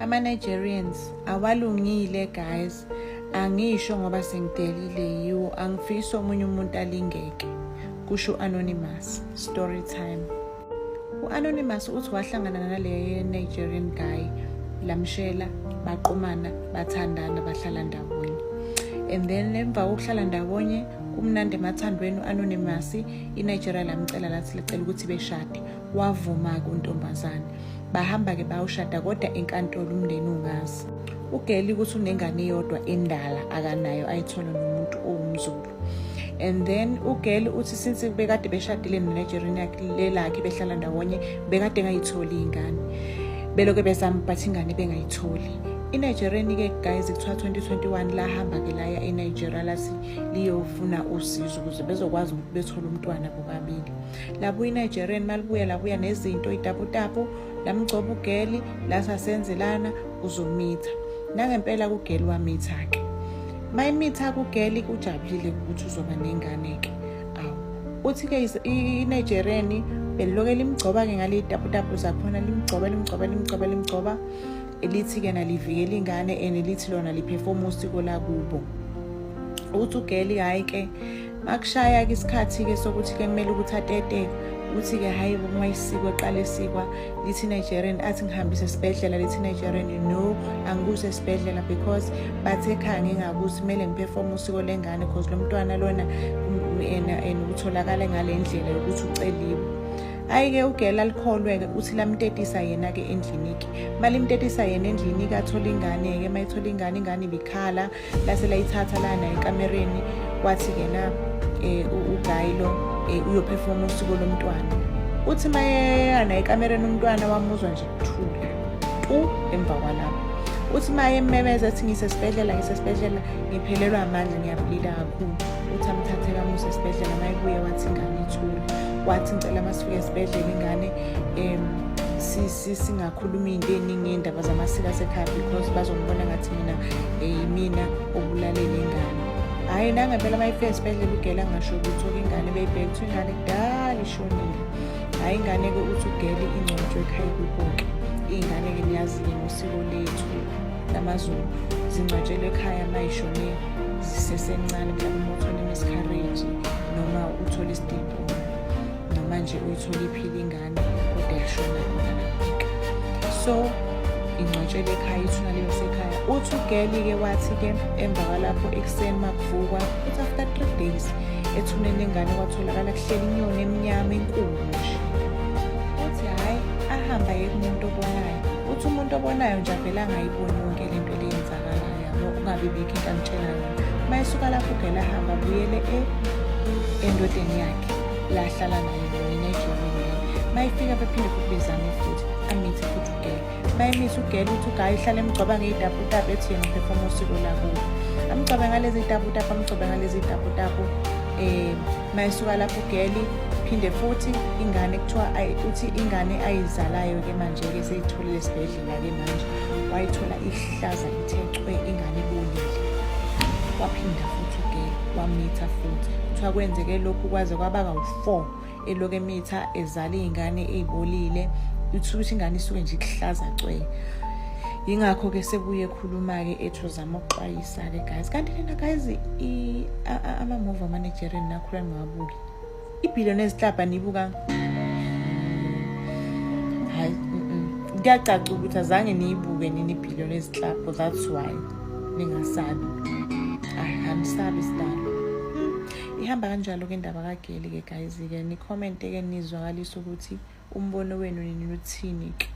Ama-Nigerians awalungile guys. Angisho ngoba sengidelile yiwo, angifisi omunye umuntu alingeke. Kusho Anonymous. Story time. U-Anonymous uthi wahlangana nale Nigerian guy, lamshela, baqomana, bathandana, bahlala ndawonye. And then emva kokuhlala ndawonye, kumnandi emathandweni u-Anonymous, iNigeria lamcela lathi licela ukuthi beshade. Wavuma-ke untombazane. Bahamba-ke bayoshada kodwa enkantolo umndeni ungazi. Ugeli ukuthi unengane eyodwa endala akanayo ayithola nomuntu owumZulu. And then ugeli uthi since bekade beshadile neNigerian yakhe lelakhe behlala ndawonye bekade ngayitholi ingane. Beloke bezama but ingane bengayitholi. INigerian ke guys kuthiwa 2021 lahamba ke laya eNigeria lathi liyofuna usizo ukuze bezokwazi ukuthi bethole umntwana bobabili. Labo iNigerian malibuya labuya nezinto itaputapu lamgcoba ugeli lasasenzelana uzomitha. Nangempela kugeli wamitha ke. Mayimitha kugeli ujabulile ukuthi uzoba nengane ke. Uthi ke iNigerian beloke limgcoba ke ngale itaputapu zakhona limgcoba elithi ke nalivikela ingane enelithi lona liperform usiko la kubo. Uthi ugeli hayi ke makushaya ke isikhathi ke sokuthi ke kumele ukuthi atete uthi ke hayi ngomayisiko eqala esikwa lithi Nigerian athi ngihambise esibhedlela lithi Nigerian no angikuse esibhedlela because bathe ekhaya ngingakuthi kumele ngiperform usiko lengane because lo mntwana lona utholakala ngalendlela yokuthi uceliwe. Ayike ugela likholwe ke uthi lamtetisa yena ke endlini ke malimtetisa yena endlini ke athola ingane ke mayithola ingane ibikhala lase layithatha lana ekamereni wathi ke na ugayilo uyoperform usiko lomntwana. Uthi maye ana ekamereni umntwana wamuzwa nje ukuthula emva kwalapho. Uthi maye mmemeza ethi ngisesibhedlela ngiphelelwa amandla ngiyabulila kakhulu. Uthi amthathe kamuse esibhedlela mayibuye wathi ingane ithule. Wathi ngicela masifike esibhedlela ingane singakhuluma into eningi indaba zamasiko asekhaya because bazombona ngathi mina obulalela ingane. Hayi nangempela mayifike esibhedlela ugela ngasho ukuthi ingane beyibheka ukuthi ingane kudala ishonile. Hayi ingane ke uthi ugeli ingcwatshwe ekhaya kukonke. Ingane ke niyazi ngosiko lethu lamaZulu zingcwatshelwe ekhaya mayishone zisesencane mhlawumbe uthole miscarriage noma uthole isitipo. Manje uyithola iphila ingane kodwa yashona ingane. So ingcwatshele ekhaya ithuna leyo sekhaya. Uthi ugeli ke wathi ke emva kwalapho ekseni makuvukwa uthi after 3 days ethuneni ingane kwatholakala kuhleli inyoni eminyama enkulu nje. Uthi hayi ahamba kumuntu obonayo. Uthi umuntu obonayo nje avela angayiboni yonke lento leyenzakalayo yabo ungabe bikho into amtshela yona. Mayisuka lapho ugela ahamba buyele endodeni yakhe la hlala nayo eNigeria. Mayifika bephinde futhi bezame futhi amithi futhi ugeli. Mayimisa ugeli uthi ugayi ihlala emgcoba ngeyidaputapu ethi yena uperform usiko la kubo. Amgcoba ngalezi daputapu mayisuka lapho ugeli phinde futhi ingane kuthiwa uthi ingane ayizalayo ke manje ke seyitholile esibhedlela ke manje wayithola ihlaza ithecwe ingane ibonile. Waphinda futhi ugeli wamitha futhi kuthiwa kwenzeke lokhu kwaze kwaba ka-4 eloke emitha ezala izingane ezibolile uthi ukuthi ingane isuke nje ihlaza cwe. Ingakho ke sebuye ekhuluma ke ethozama ukuxwayisa ke guys. Kanti lena guys ama movie ama-Nigerian nakhula ngiwabuki. Ibillionaires Club anibuka hayi kuyacaca ukuthi azange niyibuke nini Billionaires Club, that's why ningasabi. Angisabi sidalo. Ihamba kanjalo ke indaba kaGeli ke guys ke ni comment ke nizwakalisa ukuthi umbono wenu nini uthini ke.